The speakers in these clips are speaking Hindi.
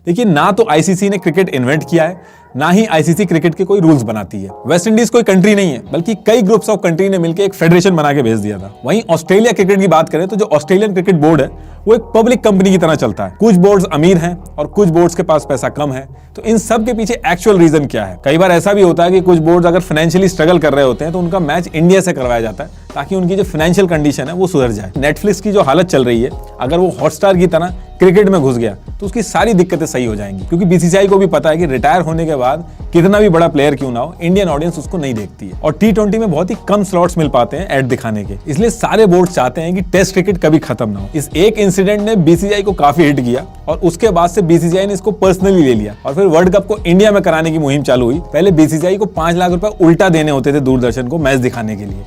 देखिए, ना तो आईसीसी ने क्रिकेट इन्वेंट किया है, ना ही आईसीसी क्रिकेट के कोई रूल्स बनाती है। वेस्ट इंडीज कोई कंट्री नहीं है, बल्कि कई ग्रुप्स ऑफ कंट्री ने मिलकर एक फेडरेशन बना के भेज दिया था। वहीं ऑस्ट्रेलिया क्रिकेट की बात करें तो जो ऑस्ट्रेलियन क्रिकेट बोर्ड है वो एक पब्लिक कंपनी की तरह चलता है। कुछ बोर्ड्स अमीर हैं और कुछ बोर्ड्स के पास पैसा कम है। तो इन सब के पीछे एक्चुअल रीजन क्या है? कई बार ऐसा भी होता है कि कुछ बोर्ड्स अगर फाइनेंशियली स्ट्रगल कर रहे होते हैं तो उनका मैच इंडिया से करवाया जाता है ताकि उनकी जो फाइनेंशियल कंडीशन है वो सुधर जाए। नेटफ्लिक्स की जो हालत चल रही है, अगर वो हॉटस्टार की तरह क्रिकेट में घुस गया तो उसकी सारी दिक्कतें सही हो जाएंगी, क्योंकि बीसीसीआई को भी पता है कि रिटायर होने के बाद कितना भी बड़ा प्लेयर क्यों ना हो, इंडियन ऑडियंस उसको नहीं देखती है। और टी20 में बहुत ही कम स्लॉट्स मिल पाते हैं ऐड दिखाने के, इसलिए सारे बोर्ड चाहते हैं कि टेस्ट क्रिकेट कभी खत्म ना हो। इस एक इंसिडेंट ने बीसीसीआई को काफी हिट किया और उसके बाद से बीसीसीआई ने इसको पर्सनली ले लिया और फिर वर्ल्ड कप को इंडिया में कराने की मुहिम चालू हुई। पहले बीसीसीआई को 5 लाख रुपए उल्टा देने होते थे दूरदर्शन को मैच दिखाने के लिए।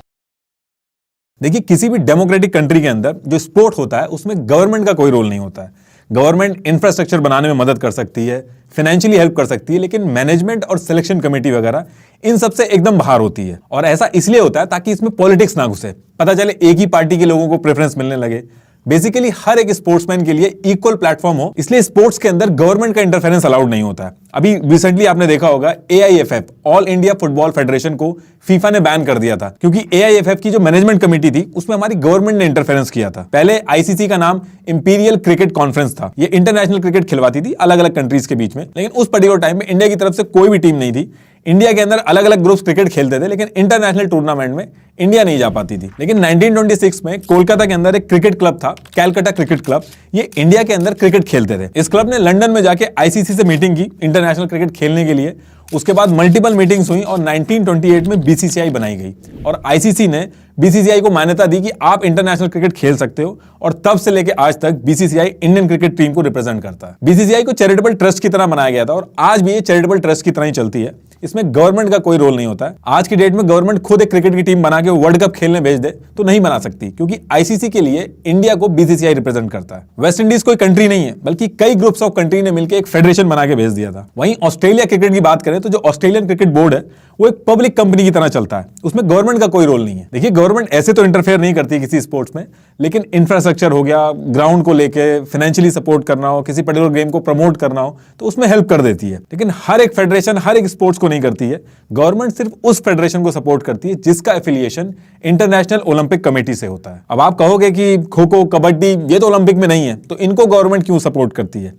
देखिए, किसी भी डेमोक्रेटिक कंट्री के अंदर जो स्पोर्ट होता है उसमें गवर्नमेंट का कोई रोल नहीं होता है। गवर्नमेंट इंफ्रास्ट्रक्चर बनाने में मदद कर सकती है, फाइनेंशियली हेल्प कर सकती है, लेकिन मैनेजमेंट और सिलेक्शन कमेटी वगैरह इन सबसे एकदम बाहर होती है। और ऐसा इसलिए होता है ताकि इसमें पॉलिटिक्स ना घुसे, पता चले एक ही पार्टी के लोगों को प्रेफरेंस मिलने लगे। बेसिकली हर एक स्पोर्ट्समैन के लिए इक्वल प्लेटफॉर्म हो, इसलिए स्पोर्ट्स के अंदर गवर्नमेंट का इंटरफेरेंस अलाउड नहीं होता है। अभी रिसेंटली आपने देखा होगा AIFF all India football federation को फीफा ने बैन कर दिया था, क्योंकि AIFF की जो मैनेजमेंट कमेटी थी उसमें हमारी गवर्नमेंट ने इंटरफेरेंस किया था। पहले आईसीसी का नाम इंपीरियल क्रिकेट कॉन्फ्रेंस था, ये इंटरनेशनल क्रिकेट खिलवाती थी अलग अलग कंट्रीज के बीच में, लेकिन उस पर्टिकुलर टाइम में इंडिया की तरफ से कोई भी टीम नहीं थी। इंडिया के अंदर अलग अलग ग्रुप्स क्रिकेट खेलते थे, लेकिन इंटरनेशनल टूर्नामेंट में इंडिया नहीं जा पाती थी। लेकिन 1926 में कोलकाता के अंदर एक क्रिकेट क्लब था, कैलकाटा क्रिकेट क्लब, ये इंडिया के अंदर क्रिकेट खेलते थे। इस क्लब ने लंदन में जाके आईसीसी से मीटिंग की इंटरनेशनल क्रिकेट खेलने के लिए। उसके बाद मल्टीपल मीटिंग्स हुई और 1928 में बीसीसीआई बनाई गई और आईसीसी ने बीसीसीआई को मान्यता दी कि आप इंटरनेशनल क्रिकेट खेल सकते हो। और तब से लेकर आज तक बीसीसीआई इंडियन क्रिकेट टीम को रिप्रेजेंट करता है। बीसीसीआई को चैरिटेबल ट्रस्ट की तरह बनाया गया था और आज भी ये चैरिटेबल ट्रस्ट की तरह ही चलती है। इसमें गवर्नमेंट का कोई रोल नहीं होता है। आज की डेट में गवर्नमेंट खुद एक क्रिकेट की टीम बना के वर्ल्ड कप खेलने भेज दे तो नहीं बना सकती, क्योंकि आईसीसी के लिए इंडिया को बीसीसीआई रिप्रेजेंट करता है। वेस्ट इंडीज कोई कंट्री नहीं है, बल्कि कई ग्रुप्स ऑफ कंट्री ने मिलकर एक फेडरेशन बना के भेज दिया था। वहीं ऑस्ट्रेलिया क्रिकेट की बात करें तो जो ऑस्ट्रेलियन क्रिकेट बोर्ड है वो एक पब्लिक कंपनी की तरह चलता है, उसमें गवर्नमेंट का कोई रोल नहीं है। देखिए, गवर्नमेंट ऐसे तो इंटरफेयर नहीं करती किसी स्पोर्ट्स में, लेकिन इंफ्रास्ट्रक्चर हो गया, ग्राउंड को लेके फाइनेंशियली सपोर्ट करना हो, किसी पर्टिकुलर गेम को प्रमोट करना हो तो उसमें हेल्प कर देती है। लेकिन हर एक फेडरेशन हर एक स्पोर्ट्स को नहीं करती है। गवर्नमेंट सिर्फ उस फेडरेशन को सपोर्ट करती है जिसका एफिलिएशन इंटरनेशनल ओलंपिक कमेटी से होता है। अब आप कहोगे कि खो खो, कबड्डी ये तो ओलंपिक में नहीं है, तो इनको गवर्नमेंट क्यों सपोर्ट करती है?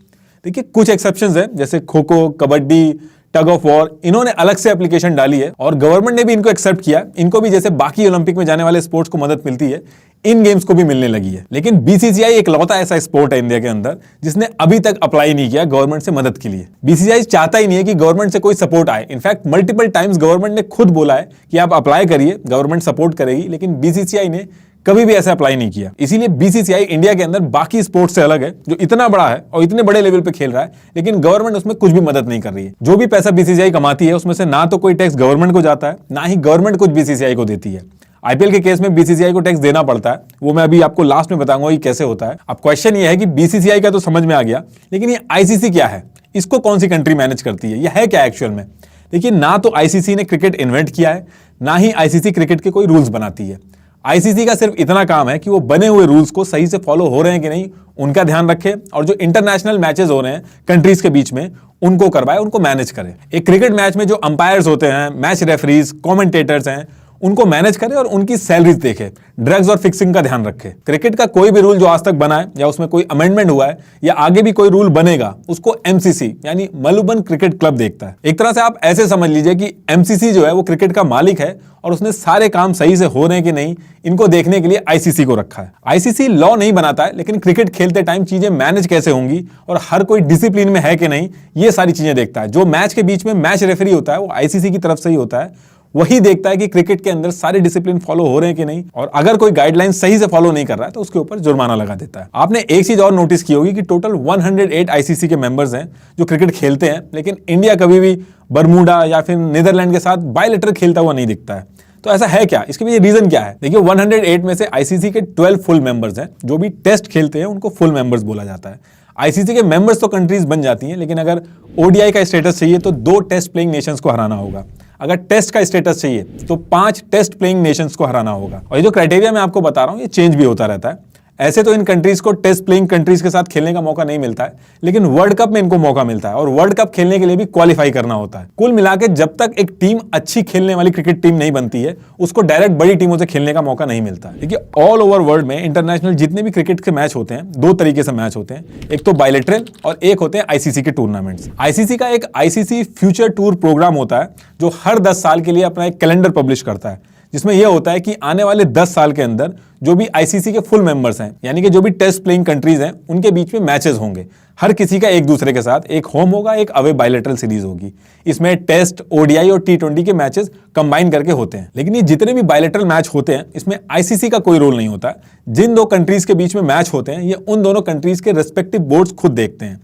देखिए, कुछ एक्सेप्शंस हैं, जैसे kho kho, kabaddi, tug of war, इन्होंने अलग से एप्लीकेशन डाली है और गवर्नमेंट ने भी इनको एक्सेप्ट किया। इनको भी जैसे बाकी ओलंपिक में जाने वाले स्पोर्ट्स को मदद मिलती है, इन गेम्स को भी मिलने लगी है। लेकिन बीसीसीआई एक लौता ऐसा स्पोर्ट है इंडिया के अंदर जिसने अभी तक अप्लाई नहीं किया गवर्नमेंट से मदद के लिए। बीसीसीआई चाहता ही नहीं है कि गवर्नमेंट से कोई सपोर्ट आए। इनफैक्ट मल्टीपल टाइम्स गवर्नमेंट ने खुद बोला है कि आप अप्लाई करिए, गवर्नमेंट सपोर्ट करेगी, लेकिन बीसीसीआई ने कभी भी ऐसा अप्लाई नहीं किया। इसीलिए बीसीसीआई इंडिया के अंदर बाकी स्पोर्ट्स से अलग है, जो इतना बड़ा है और इतने बड़े लेवल पे खेल रहा है, लेकिन गवर्नमेंट उसमें कुछ भी मदद नहीं कर रही है। जो भी पैसा बीसीसीआई कमाती है उसमें से ना तो कोई टैक्स गवर्नमेंट को जाता है, ना ही गवर्नमेंट कुछ बीसीसीआई को देती है। आईपीएल के केस में बीसीसीआई को टैक्स देना पड़ता है, वो मैं अभी आपको लास्ट में बताऊंगा कि कैसे होता है। अब क्वेश्चन ये है कि बीसीसीआई का तो समझ में आ गया, लेकिन ये आईसीसी क्या है, इसको कौन सी कंट्री मैनेज करती है, यह है क्या एक्चुअल में? देखिए, ना तो आईसीसी ने क्रिकेट इन्वेंट किया है, ना ही आईसीसी क्रिकेट के कोई रूल्स बनाती है। आईसीसी का सिर्फ इतना काम है कि वो बने हुए रूल्स को सही से फॉलो हो रहे हैं कि नहीं उनका ध्यान रखे, और जो इंटरनेशनल मैचेस हो रहे हैं कंट्रीज के बीच में उनको करवाए, उनको मैनेज करे। एक क्रिकेट मैच में जो अंपायर्स होते हैं, मैच रेफरीज, कमेंटेटर्स हैं, उनको मैनेज करे और उनकी सैलरीज देखे, ड्रग्स और फिक्सिंग का ध्यान रखे। क्रिकेट का कोई भी रूल जो आज तक बना है या उसमें कोई अमेंडमेंट हुआ है या आगे भी कोई रूल बनेगा, उसको एमसीसी यानी मलुबन क्रिकेट क्लब देखता है। एक तरह से आप ऐसे समझ लीजिए कि एमसीसी जो है वो क्रिकेट का मालिक है और उसने सारे काम सही से हो रहे हैं कि नहीं इनको देखने के लिए आईसीसी को रखा है। आईसीसी लॉ नहीं बनाता है, लेकिन क्रिकेट खेलते टाइम चीजें मैनेज कैसे होंगी और हर कोई डिसिप्लिन में है कि नहीं, ये सारी चीजें देखता है। जो मैच के बीच में मैच रेफरी होता है वो आईसीसी की तरफ से ही होता है, वही देखता है कि क्रिकेट के अंदर सारे डिसिप्लिन फॉलो हो रहे हैं कि नहीं, और अगर कोई गाइडलाइन सही से फॉलो नहीं कर रहा है तो उसके ऊपर जुर्माना लगा देता है। आपने एक चीज और नोटिस की होगी कि टोटल 108 आईसीसी के मेंबर्स हैं जो क्रिकेट खेलते हैं, लेकिन इंडिया कभी भी बरमूडा या फिर नीदरलैंड के साथ बायलैटरल खेलता हुआ नहीं दिखता है। तो ऐसा है क्या, इसके पीछे रीजन क्या है? देखिए, 108 में से आईसीसी के 12 फुल मेंबर्स हैं। जो भी टेस्ट खेलते हैं उनको फुल मेंबर्स बोला जाता है। आईसीसी के मेंबर्स तो कंट्रीज बन जाती हैं, लेकिन अगर ओडीआई का स्टेटस चाहिए तो 2 टेस्ट प्लेइंग नेशंस को हराना होगा। अगर टेस्ट का स्टेटस चाहिए तो 5 टेस्ट प्लेइंग नेशंस को हराना होगा। और ये जो क्राइटेरिया मैं आपको बता रहा हूं ये चेंज भी होता रहता है। ऐसे तो इन कंट्रीज को टेस्ट प्लेइंग कंट्रीज के साथ खेलने का मौका नहीं मिलता है, लेकिन वर्ल्ड कप में इनको मौका मिलता है और वर्ल्ड कप खेलने के लिए भी क्वालिफाई करना होता है। कुल मिलाकर जब तक एक टीम अच्छी खेलने वाली क्रिकेट टीम नहीं बनती है, उसको डायरेक्ट बड़ी टीमों से खेलने का मौका नहीं मिलता। देखिए, ऑल ओवर वर्ल्ड में इंटरनेशनल जितने भी क्रिकेट के मैच होते हैं, दो तरीके से मैच होते हैं, एक तो बायलैटरल और एक होते हैं आईसीसी के टूर्नामेंट्स। आईसीसी का एक आईसीसी फ्यूचर टूर प्रोग्राम होता है जो हर 10 साल के लिए अपना एक कैलेंडर पब्लिश करता है, जिसमें यह होता है कि आने वाले 10 साल के अंदर जो भी आईसीसी के फुल मेंबर्स हैं, यानी कि जो भी टेस्ट प्लेइंग कंट्रीज हैं, उनके बीच में मैचेस होंगे। हर किसी का एक दूसरे के साथ, एक होम होगा, एक अवे बायलैटरल सीरीज होगी। इसमें टेस्ट, ओडीआई और टी20 के मैचेस कंबाइन करके होते हैं। लेकिन ये जितने भी बायलैटरल मैच होते हैं, इसमें आईसीसी का कोई रोल नहीं होता। जिन दो कंट्रीज के बीच में मैच होते हैं, ये उन दोनों कंट्रीज के रेस्पेक्टिव बोर्ड्स खुद देखते हैं।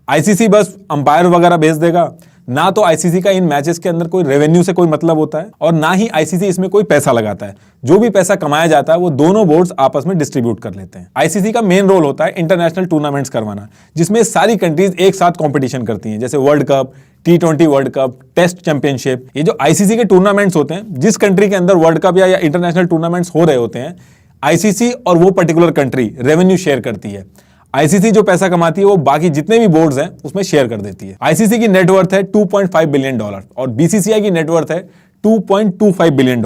आईसीसी बस अंपायर वगैरह भेज देगा। ना तो आईसीसी का इन मैचेस के अंदर कोई रेवेन्यू से कोई मतलब होता है और ना ही आईसीसी इसमें कोई पैसा लगाता है। जो भी पैसा कमाया जाता है वो दोनों बोर्ड्स आपस में डिस्ट्रीब्यूट कर लेते हैं। आईसीसी का मेन रोल होता है इंटरनेशनल टूर्नामेंट्स करवाना, जिसमें सारी कंट्रीज एक साथ कंपटीशन करती हैं, जैसे वर्ल्ड कप, टी20 वर्ल्ड कप, टेस्ट चैंपियनशिप। ये जो आईसीसी के टूर्नामेंट्स होते हैं, जिस कंट्री के अंदर वर्ल्ड कप या इंटरनेशनल टूर्नामेंट्स हो रहे होते हैं, आईसीसी और वो पर्टिकुलर कंट्री रेवेन्यू शेयर करती है। आईसीसी जो पैसा कमाती है वो बाकी जितने भी बोर्ड्स हैं उसमें शेयर कर देती है। आईसीसी की नेटवर्थ है $2.5 बिलियन और बीसीसीआई की नेटवर्थ है $2.25 बिलियन।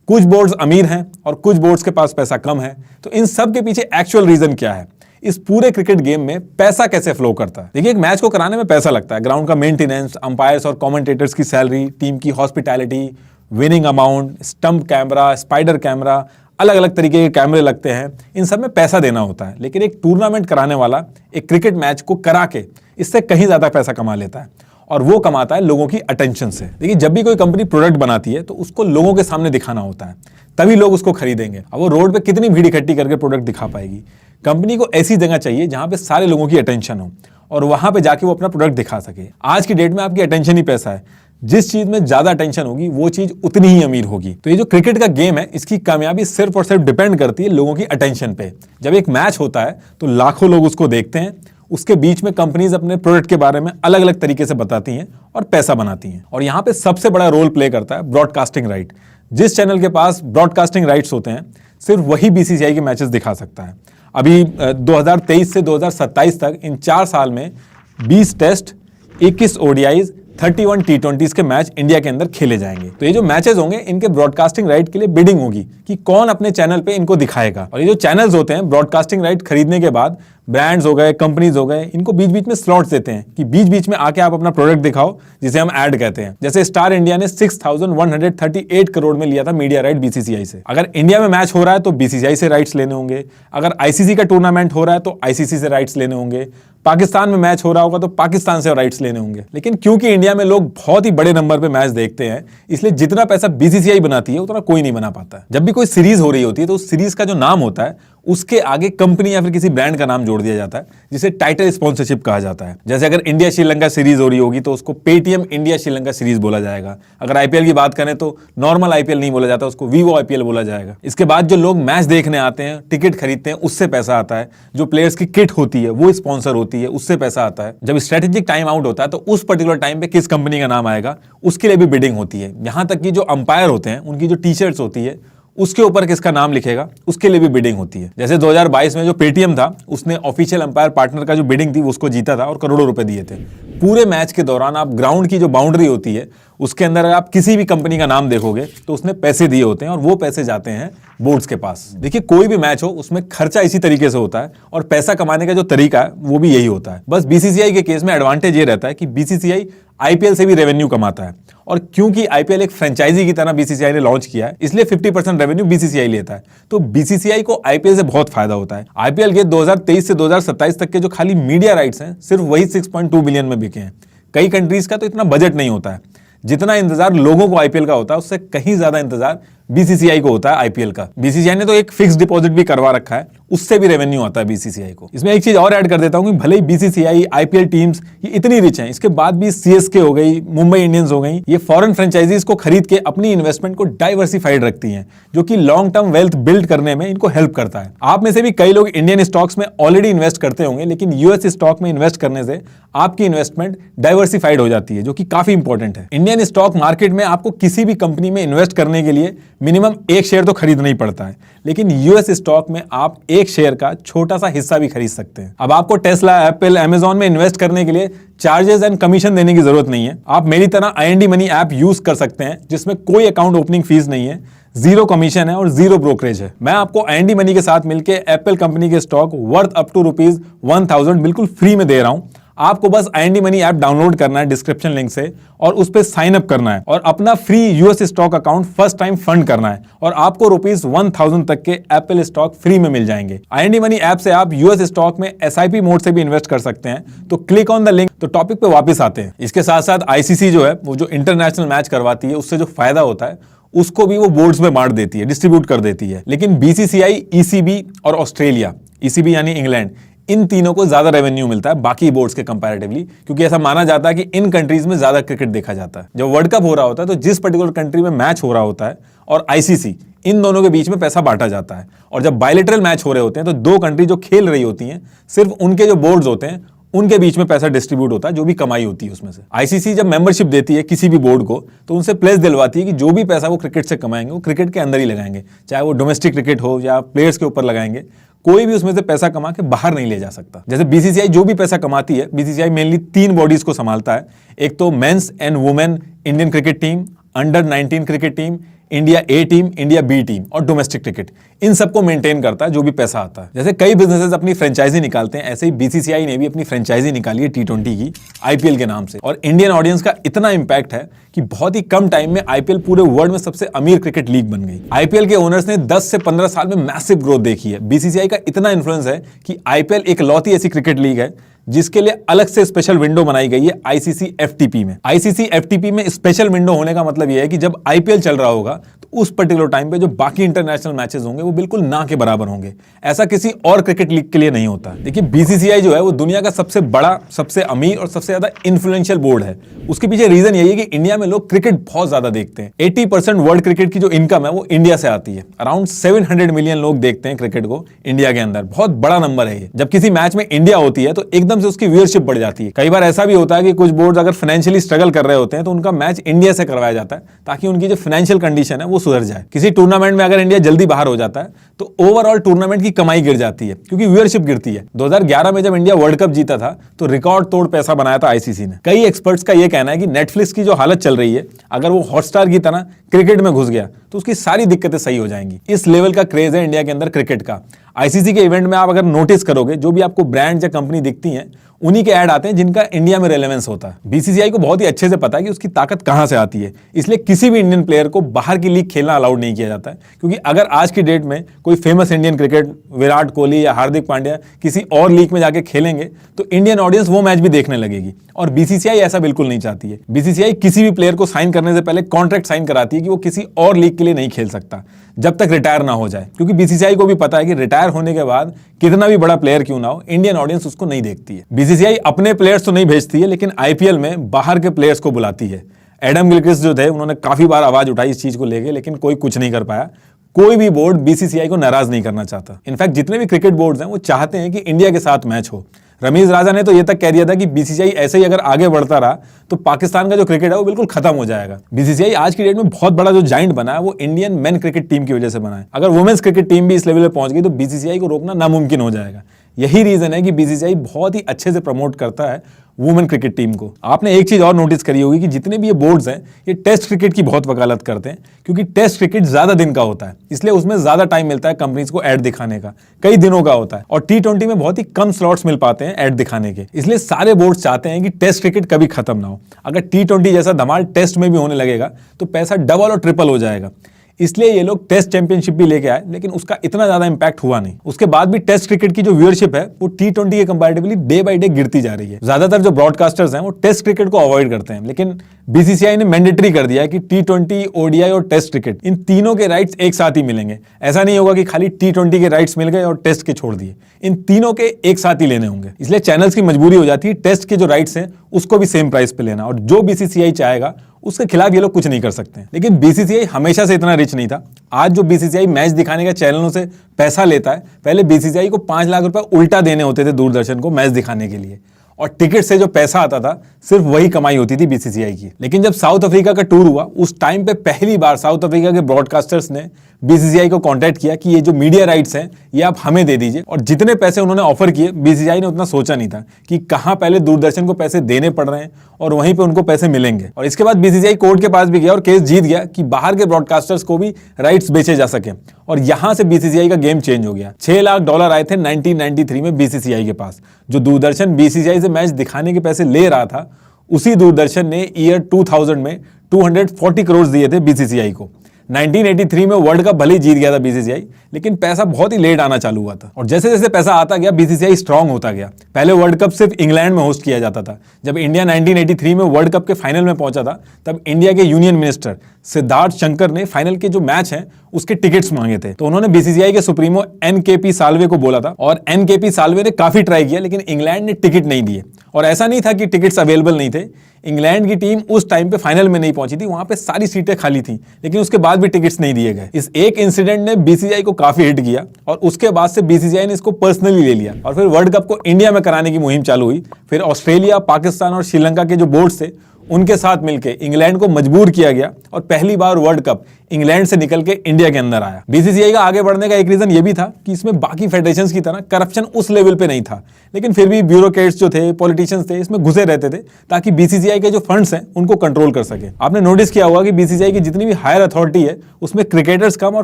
कुछ बोर्ड्स अमीर हैं और कुछ बोर्ड्स के पास पैसा कम है। तो इन सब के पीछे एक्चुअल रीजन क्या है? इस पूरे क्रिकेट गेम में पैसा कैसे फ्लो करता है? देखिए, एक मैच को कराने में पैसा लगता है। ग्राउंड का मेंटेनेंस, अंपायर्स और कमेंटेटर्स की सैलरी, टीम की hospitality, winning amount, stump camera, spider camera, अलग अलग तरीके के कैमरे लगते हैं। इन सब में पैसा देना होता है। लेकिन एक टूर्नामेंट कराने वाला एक क्रिकेट मैच को करा के इससे कहीं ज्यादा पैसा कमा लेता है, और वो कमाता है लोगों की अटेंशन से। देखिए, जब भी कोई कंपनी प्रोडक्ट बनाती है तो उसको लोगों के सामने दिखाना होता है, तभी लोग उसको खरीदेंगे। अब वो रोड पे कितनी भीड़ इकट्ठी करके प्रोडक्ट दिखा पाएगी? कंपनी को ऐसी जगह चाहिए जहां पे सारे लोगों की अटेंशन हो और वहां पे जाके वो अपना प्रोडक्ट दिखा सके। आज की डेट में आपकी अटेंशन ही पैसा है। जिस चीज में ज्यादा अटेंशन होगी वो चीज उतनी ही अमीर होगी। तो ये जो क्रिकेट का गेम है, इसकी कामयाबी सिर्फ और सिर्फ डिपेंड करती है लोगों की अटेंशन पे। जब एक मैच होता है तो लाखों लोग उसको देखते हैं। उसके बीच में कंपनीज अपने प्रोडक्ट के बारे में अलग अलग तरीके से बताती हैं और पैसा बनाती हैं। और यहाँ पे सबसे बड़ा रोल प्ले करता है ब्रॉडकास्टिंग राइट। जिस चैनल के पास ब्रॉडकास्टिंग राइट्स होते हैं, सिर्फ वही बीसीसीआई के मैचेस दिखा सकता है। अभी 2023 से 2027 तक इन 4 साल में 20 टेस्ट, 21 ओडीआईज, 31 टी20 के मैच इंडिया के अंदर खेले जाएंगे। तो ये जो मैचेस होंगे, इनके ब्रॉडकास्टिंग राइट के लिए बिडिंग होगी कि कौन अपने चैनल पे इनको दिखाएगा। और ये जो चैनल्स होते हैं, ब्रॉडकास्टिंग राइट खरीदने के बाद ब्रांड्स हो गए, कंपनीज हो गए, इनको बीच बीच में स्लॉट्स देते हैं कि बीच बीच में आके आप अपना प्रोडक्ट दिखाओ, जिसे हम ऐड कहते हैं। जैसे स्टार इंडिया ने 6,138 करोड़ में लिया था मीडिया राइट बीसीसीआई से। अगर इंडिया में मैच हो रहा है तो बीसीसीआई से राइट्स लेने होंगे। अगर आईसीसी का टूर्नामेंट हो रहा है तो आईसीसी से राइट्स लेने होंगे। पाकिस्तान में मैच हो रहा होगा तो पाकिस्तान से राइट्स लेने होंगे। लेकिन क्योंकि इंडिया में लोग बहुत ही बड़े नंबर पे मैच देखते हैं, इसलिए जितना पैसा बीसीसीआई बनाती है उतना कोई नहीं बना पाता है। जब भी कोई सीरीज हो रही होती है तो उस सीरीज का जो नाम होता है उसके आगे कंपनी या फिर किसी ब्रांड का नाम जोड़ दिया जाता है, जिसे टाइटल स्पॉन्सरशिप कहा जाता है। जैसे अगर इंडिया श्रीलंका सीरीज हो रही होगी तो उसको पेटीएम इंडिया श्रीलंका सीरीज बोला जाएगा। अगर आईपीएल की बात करें तो नॉर्मल आईपीएल नहीं बोला जाता, उसको वीवो आईपीएल बोला जाएगा। इसके बाद जो लोग मैच देखने आते हैं, टिकट खरीदते हैं, उससे पैसा आता है। जो प्लेयर्स की किट होती है वो स्पॉन्सर होती है, उससे पैसा आता है। जब स्ट्रेटेजिक टाइम आउट होता है तो उस पर्टिकुलर टाइम पे किस कंपनी का नाम आएगा उसके लिए भी बिडिंग होती है। यहां तक कि जो अंपायर होते हैं उनकी जो टी शर्ट्स होती है उसके ऊपर किसका नाम लिखेगा उसके लिए भी बिडिंग होती है। जैसे 2022 में जो पेटीएम था, उसने ऑफिशियल अंपायर पार्टनर का जो बिडिंग थी उसको जीता था और करोड़ों रुपए दिए थे। पूरे मैच के दौरान आप ग्राउंड की जो बाउंड्री होती है उसके अंदर आप किसी भी कंपनी का नाम देखोगे तो उसने पैसे दिए होते हैं और वो पैसे जाते हैं बोर्ड्स के पास। देखिए, कोई भी मैच हो उसमें खर्चा इसी तरीके से होता है और पैसा कमाने का जो तरीका है वो भी यही होता है। बस बीसीसीआई के केस में एडवांटेज ये रहता है कि बीसीसीआई आईपीएल से भी रेवेन्यू कमाता है, और क्योंकि आईपीएल एक फ्रेंचाइजी की तरह बीसीसीआई ने लॉन्च किया है, इसलिए 50% रेवेन्यू बीसीसीआई लेता है। तो बीसीसीआई को आईपीएल से बहुत फायदा होता है। आईपीएल के 2023 से 2027 तक के जो खाली मीडिया राइट्स हैं, सिर्फ वही 6.2 बिलियन में बिके हैं। कई कंट्रीज का तो इतना बजट नहीं होता है। जितना इंतजार लोगों को आईपीएल का होता है उससे कहीं ज्यादा इंतजार बीसीसीआई को होता है आईपीएल का। बीसीसीआई ने तो एक फिक्स डिपॉजिट भी करवा रखा है, उससे भी रेवेन्यू आता है बीसीसीआई को। इसमें एक चीज और ऐड कर देता हूं कि भले ही बीसीसीआई, आईपीएल टीम्स ये इतनी रिच हैं, इसके बाद भी सीएसके हो गई, मुंबई इंडियंस हो गई, ये फॉरेन फ्रेंचाइजीज को खरीद के अपनी इन्वेस्टमेंट को डाइवर्सिफाइड रखती हैं, जो कि लॉन्ग टर्म वेल्थ बिल्ड करने में इनको हेल्प करता है। आप में से भी कई लोग इंडियन स्टॉक्स में ऑलरेडी इन्वेस्ट करते होंगे, लेकिन यूएस स्टॉक में इन्वेस्ट करने से आपकी इन्वेस्टमेंट डाइवर्सिफाइड हो जाती है, जो कि काफी इंपॉर्टेंट है। इंडियन स्टॉक मार्केट में आपको किसी भी कंपनी में इन्वेस्ट करने के लिए मिनिमम एक शेयर तो खरीदना ही पड़ता है, लेकिन यूएस स्टॉक में आप एक शेयर का छोटा सा हिस्सा भी खरीद सकते हैं। अब आपको टेस्ला, एप्पल, अमेजॉन में इन्वेस्ट करने के लिए चार्जेस एंड कमीशन देने की जरूरत नहीं है। आप मेरी तरह IND मनी ऐप यूज कर सकते हैं जिसमें कोई अकाउंट ओपनिंग फीस नहीं है, जीरो कमीशन है और जीरो ब्रोकरेज है। मैं आपको IND मनी के साथ मिलकर एप्पल कंपनी के स्टॉक वर्थ अप टू ₹1000 बिल्कुल फ्री में दे रहा हूं। आपको बस IND मनी ऐप डाउनलोड करना है डिस्क्रिप्शन लिंक से और उस पर साइन अप करना है और अपना free US stock account first time fund करना है और आपको ₹1000 तक के एप्पल स्टॉक फ्री में मिल जाएंगे। IND मनी ऐप से आप US स्टॉक में SIP मोड से भी इन्वेस्ट कर सकते हैं। तो क्लिक ऑन द लिंक। तो टॉपिक पे वापस आते हैं। इसके साथ साथ ICC जो है वो जो इंटरनेशनल मैच करवाती है उससे जो फायदा होता है उसको भी वो बोर्ड्स में बांट देती है, डिस्ट्रीब्यूट कर देती है। लेकिन BCCI, ECB और ऑस्ट्रेलिया, ECB यानी इंग्लैंड, इन तीनों को ज्यादा रेवेन्यू मिलता है बाकी बोर्ड्स के कंपैरेटिवली, क्योंकि ऐसा माना जाता है कि इन कंट्रीज में ज्यादा क्रिकेट देखा जाता है। जब वर्ल्ड कप हो रहा होता है तो जिस पर्टिकुलर कंट्री में मैच हो रहा होता है और ICC, इन दोनों के बीच में पैसा बांटा जाता है। और जब बायलैटरल मैच हो रहे होते हैं तो दो कंट्री जो खेल रही होती हैं, सिर्फ उनके जो बोर्ड्स होते हैं उनके बीच में पैसा डिस्ट्रीब्यूट होता है, जो भी कमाई होती है उसमें से। ICC जब मेंबरशिप देती है किसी भी बोर्ड को तो उनसे प्लेस दिलवाती है कि जो भी पैसा वो क्रिकेट से कमाएंगे वो क्रिकेट के अंदर ही लगाएंगे, चाहे वो डोमेस्टिक क्रिकेट हो या प्लेयर्स के ऊपर लगाएंगे। कोई भी उसमें से पैसा कमा के बाहर नहीं ले जा सकता। जैसे BCCI जो भी पैसा कमाती है, BCCI मेनली 3 बॉडीज को संभालता है। एक तो men's and women Indian cricket team, under 19 cricket team, India A team, India B team और डोमेस्टिक क्रिकेट, इन सबको मेंटेन करता है जो भी पैसा आता है। जैसे कई बिजनेसेस अपनी फ्रेंचाइजी निकालते हैं, ऐसे ही BCCI ने भी अपनी फ्रेंचाइजी निकाली है T20 की, IPL के नाम से। और इंडियन ऑडियंस का इतना इंपैक्ट है कि बहुत ही कम टाइम में IPL पूरे वर्ल्ड में सबसे अमीर क्रिकेट लीग बन गई। IPL के ओनर्स ने 10 से 15 साल में मैसिव ग्रोथ देखी है। BCCI का इतना इन्फ्लुएंस है कि IPL एक लौती ऐसी क्रिकेट लीग है जिसके लिए अलग से स्पेशल विंडो बनाई गई है ICC FTP में। ICC FTP में स्पेशल विंडो होने का मतलब यह है कि जब IPL चल रहा होगा तो उस पर्टिकुलर टाइम पे जो बाकी इंटरनेशनल मैचेस होंगे वो बिल्कुल ना के बराबर होंगे। ऐसा किसी और क्रिकेट लीग के लिए नहीं होता। देखिए BCCI जो है वो दुनिया का सबसे बड़ा, सबसे अमीर और सबसे ज्यादा इन्फ्लुएंशियल बोर्ड है। उसके पीछे रीजन यही है कि इंडिया में लोग क्रिकेट बहुत ज्यादा देखते हैं। 80% वर्ल्ड क्रिकेट की जो इनकम है वो इंडिया से आती है। अराउंड 700 मिलियन लोग देखते हैं क्रिकेट को इंडिया के अंदर। बहुत बड़ा नंबर है ये। जब किसी मैच में इंडिया होती है तो एकदम से उसकी व्यूअरशिप बढ़ जाती है। कई बार ऐसा भी होता है कि कुछ बोर्ड अगर फाइनेंशियली स्ट्रगल कर रहे होते हैं तो उनका मैच इंडिया से करवाया जाता है ताकि उनकी जो फाइनेंशियल कंडीशन है वो सुधर जाए। किसी टूर्नामेंट में अगर इंडिया जल्दी बाहर हो जाता है तो ओवरऑल टूर्नामेंट की कमाई गिर जाती है क्योंकि व्यूअरशिप गिरती है। 2011 में जब इंडिया वर्ल्ड कप जीता था तो रिकॉर्ड तोड़ पैसा बनाया था ICC ने। कई एक्सपर्ट्स का यह कहना है कि नेटफ्लिक्स की जो हालत चल रही है, अगर वो हॉटस्टार की तरह क्रिकेट में घुस गया तो उसकी सारी दिक्कतें सही हो जाएंगी। इस लेवल का क्रेज है इंडिया के अंदर क्रिकेट का। ICC के इवेंट में आप अगर नोटिस करोगे, जो भी आपको ब्रांड या कंपनी दिखती हैं उन्हीं के ऐड आते हैं जिनका इंडिया में रेलेवेंस होता है। BCCI को बहुत ही अच्छे से पता है कि उसकी ताकत कहां से आती है, इसलिए किसी भी इंडियन प्लेयर को बाहर की लीग खेलना अलाउड नहीं किया जाता है। क्योंकि अगर आज की डेट में कोई famous Indian cricket, Virat Kohli या हार्दिक पांड्या किसी और लीग में जाके खेलेंगे तो इंडियन ऑडियंस वो मैच भी देखने लगेगी और BCCI ऐसा बिल्कुल नहीं चाहती है। BCCI किसी भी प्लेयर को साइन करने से पहले कॉन्ट्रैक्ट साइन कराती है कि वो किसी और लीग के लिए नहीं खेल सकता जब तक रिटायर ना हो जाए, क्योंकि BCCI को भी पता है कि रिटायर होने के बाद कितना भी बड़ा प्लेयर क्यों ना हो, इंडियन ऑडियंस उसको नहीं देखती है। BCCI अपने प्लेयर्स तो नहीं भेजती है लेकिन IPL में बाहर के प्लेयर्स को बुलाती है। एडम गिलक्रिस्ट जो थे उन्होंने काफी बार आवाज उठाई इस चीज को लेके, लेकिन कोई कुछ नहीं कर पाया। कोई भी बोर्ड BCCI को नाराज नहीं करना चाहता। इनफैक्ट जितने भी क्रिकेट बोर्ड्स हैं वो चाहते हैं कि इंडिया के साथ मैच हो। रमीज राजा ने तो ये तक कह दिया था कि BCCI ऐसे ही अगर आगे बढ़ता रहा तो पाकिस्तान का जो क्रिकेट है वो बिल्कुल खत्म हो जाएगा। BCCI आज की डेट में बहुत बड़ा जो जाइंट बना है वो इंडियन मेन क्रिकेट टीम की वजह से बना है। अगर वुमेन्स क्रिकेट टीम भी इस लेवल पे पहुंच गई तो BCCI को रोकना नामुमकिन हो जाएगा। यही रीजन है कि BCCI बहुत ही अच्छे से प्रमोट करता है वुमेन क्रिकेट टीम को। आपने एक चीज और नोटिस करी होगी कि जितने भी ये बोर्ड्स हैं ये टेस्ट क्रिकेट की बहुत वकालत करते हैं, क्योंकि टेस्ट क्रिकेट ज्यादा दिन का होता है, इसलिए उसमें ज्यादा टाइम मिलता है कंपनीज को ऐड दिखाने का, कई दिनों का होता है। और T20 में बहुत ही कम स्लॉट्स मिल पाते हैं ऐड दिखाने के, इसलिए सारे बोर्ड्स चाहते हैं कि टेस्ट क्रिकेट कभी खत्म ना हो। अगर T20 जैसा धमाल टेस्ट में भी होने लगेगा तो पैसा डबल और ट्रिपल हो जाएगा। इसलिए ये लोग टेस्ट चैंपियनशिप भी लेके आए, लेकिन उसका इतना ज्यादा इंपैक्ट हुआ नहीं। उसके बाद भी टेस्ट क्रिकेट की जो व्यूअरशिप है वो T20 के कंपैरेटिवली डे बाय डे गिरती जा रही है। ज्यादातर जो ब्रॉडकास्टर्स हैं वो टेस्ट क्रिकेट को अवॉइड करते हैं, लेकिन BCCI ने मैंडेटरी कर दिया है कि T20, ODI और टेस्ट क्रिकेट, इन तीनों के राइट्स एक साथ ही मिलेंगे। ऐसा नहीं होगा कि खाली T20 के राइट्स मिल गए और टेस्ट के छोड़ दिए, इन तीनों के एक साथ ही लेने होंगे। इसलिए चैनल्स की मजबूरी हो जाती है टेस्ट के जो राइट्स हैं उसको भी सेम प्राइस पे लेना, और जो BCCI चाहेगा उसके खिलाफ ये लोग कुछ नहीं कर सकते। लेकिन BCCI हमेशा से इतना रिच नहीं था। आज जो BCCI मैच दिखाने का चैनलों से पैसा लेता है, पहले BCCI को 5 लाख रुपए उल्टा देने होते थे दूरदर्शन को मैच दिखाने के लिए, और टिकट से जो पैसा आता था सिर्फ वही कमाई होती थी बीसीसीआई की। लेकिन जब साउथ अफ्रीका का टूर हुआ उस टाइम पे पहली बार साउथ अफ्रीका के ब्रॉडकास्टर्स ने बीसीसीआई को कांटेक्ट किया कि ये जो मीडिया राइट्स हैं ये आप हमें दे दीजिए। और जितने पैसे उन्होंने ऑफर किए बीसीसीआई ने उतना सोचा नहीं था कि कहां पहले दूरदर्शन को पैसे देने पड़ रहे हैं और वहीं पे उनको पैसे मिलेंगे। और इसके बाद बीसीसीआई कोर्ट के पास भी गया और केस जीत गया कि बाहर के ब्रॉडकास्टर्स को भी राइट्स बेचे जा सके। और यहां से बीसीसीआई का गेम चेंज हो गया। $6 लाख आए थे 1993 में बीसीसीआई के पास। जो दूरदर्शन बीसीसीआई से मैच दिखाने के पैसे ले रहा था उसी दूरदर्शन ने ईयर 2000 में 240 करोड़ दिए थे बीसीसीआई को। 1983 में वर्ल्ड कप भले ही जीत गया था बीसीसीआई, लेकिन पैसा बहुत ही लेट आना चालू हुआ था। और जैसे जैसे पैसा आता गया बीसीसीआई स्ट्रांग होता गया। पहले वर्ल्ड कप सिर्फ इंग्लैंड में होस्ट किया जाता था। जब इंडिया 1983 में वर्ल्ड कप के फाइनल में पहुंचा था तब इंडिया के यूनियन मिनिस्टर सिद्धार्थ शंकर ने फाइनल के जो मैच हैं उसके टिकट्स मांगे थे। तो उन्होंने बीसीसीआई के सुप्रीमो एनकेपी साल्वे को बोला था और एनकेपी साल्वे ने काफी ट्राई किया लेकिन इंग्लैंड ने टिकट नहीं दिए। और ऐसा नहीं था कि टिकट्स अवेलेबल नहीं थे, इंग्लैंड की टीम उस टाइम पे फाइनल में नहीं पहुंची थी, वहां पे सारी सीटें खाली थी, लेकिन उसके बाद भी टिकट्स नहीं दिए गए। इस एक इंसिडेंट ने बीसीसीआई को काफी हिट किया और उसके बाद से बीसीसीआई ने इसको पर्सनली ले लिया और फिर वर्ल्ड कप को इंडिया में कराने की मुहिम चालू हुई। फिर ऑस्ट्रेलिया, पाकिस्तान और श्रीलंका के जो बोर्ड्स थे उनके साथ मिलकर इंग्लैंड को मजबूर किया गया और पहली बार वर्ल्ड कप इंग्लैंड से निकल के इंडिया के अंदर आया। बीसीसीआई का आगे बढ़ने का एक रीजन ये भी था कि इसमें बाकी फेडरेशंस की तरह करप्शन उस लेवल पे नहीं था, लेकिन फिर भी ब्यूरोक्रेट्स जो थे, पॉलिटिशियंस थे, इसमें घुसे रहते थे ताकि बीसीसीआई के जो फंड्स हैं उनको कंट्रोल कर सके। आपने नोटिस किया होगा कि बीसीसीआई की जितनी भी हायर अथॉरिटी है उसमें क्रिकेटर्स कम और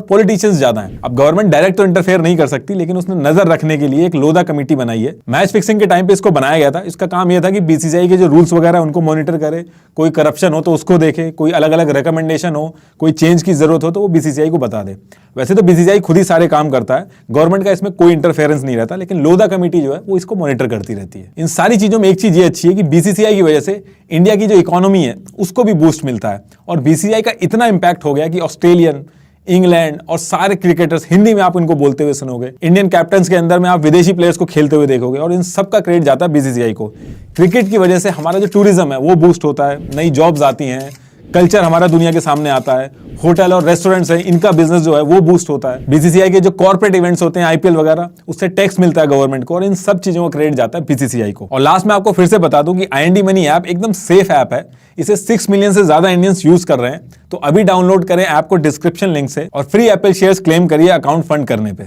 पॉलिटिशियंस ज्यादा हैं। अब गवर्नमेंट डायरेक्ट तो इंटरफेयर नहीं कर सकती, लेकिन उसने नजर रखने के लिए एक लोधा कमेटी बनाई है। मैच फिक्सिंग के टाइम पे इसको बनाया गया था। इसका काम यह था कि बीसीसीआई के जो रूल्स वगैरह उनको मॉनिटर करे, कोई करप्शन हो तो उसको देखे, कोई अलग अलग रिकमेंडेशन हो, कोई चेंज की जरूरत हो तो वो बीसीसीआई को बता दे। वैसे तो बीसीसीआई खुद ही सारे काम करता है, गवर्नमेंट का इसमें कोई इंटरफेरेंस नहीं रहता, लेकिन लोधा कमेटी जो है वो इसको मॉनिटर करती रहती है। इन सारी चीजों में एक चीज ये अच्छी है कि बीसीसीआई की वजह से इंडिया की जो इकोनॉमी है उसको भी बूस्ट मिलता है। और बीसीसीआई का इतना इंपैक्ट हो गया कि ऑस्ट्रेलियन, इंग्लैंड और सारे क्रिकेटर्स, हिंदी में आप इनको बोलते हुए सुनोगे, इंडियन कैप्टन्स के अंदर में आप विदेशी प्लेयर्स को खेलते हुए देखोगे और इन सब का क्रेडिट जाता है बीसीसीआई को। क्रिकेट की वजह से हमारा जो टूरिज्म है वो बूस्ट होता है, नई जॉब्स आती हैं, कल्चर हमारा दुनिया के सामने आता है, होटल और रेस्टोरेंट्स हैं इनका बिजनेस जो है वो बूस्ट होता है। बीसीसीआई के जो कॉर्पोरेट इवेंट्स होते हैं, आईपीएल वगैरह, उससे टैक्स मिलता है गवर्नमेंट को और इन सब चीजों का क्रेडिट जाता है बीसीसीआई को। और लास्ट में आपको फिर से बता दूं कि IND मनी ऐप एकदम सेफ ऐप है। इसे 6 मिलियन से ज्यादा इंडियंस यूज कर रहे हैं। तो अभी डाउनलोड करें ऐप को डिस्क्रिप्शन लिंक से और फ्री एप्पल शेयर्स क्लेम करिए अकाउंट फंड करने पे।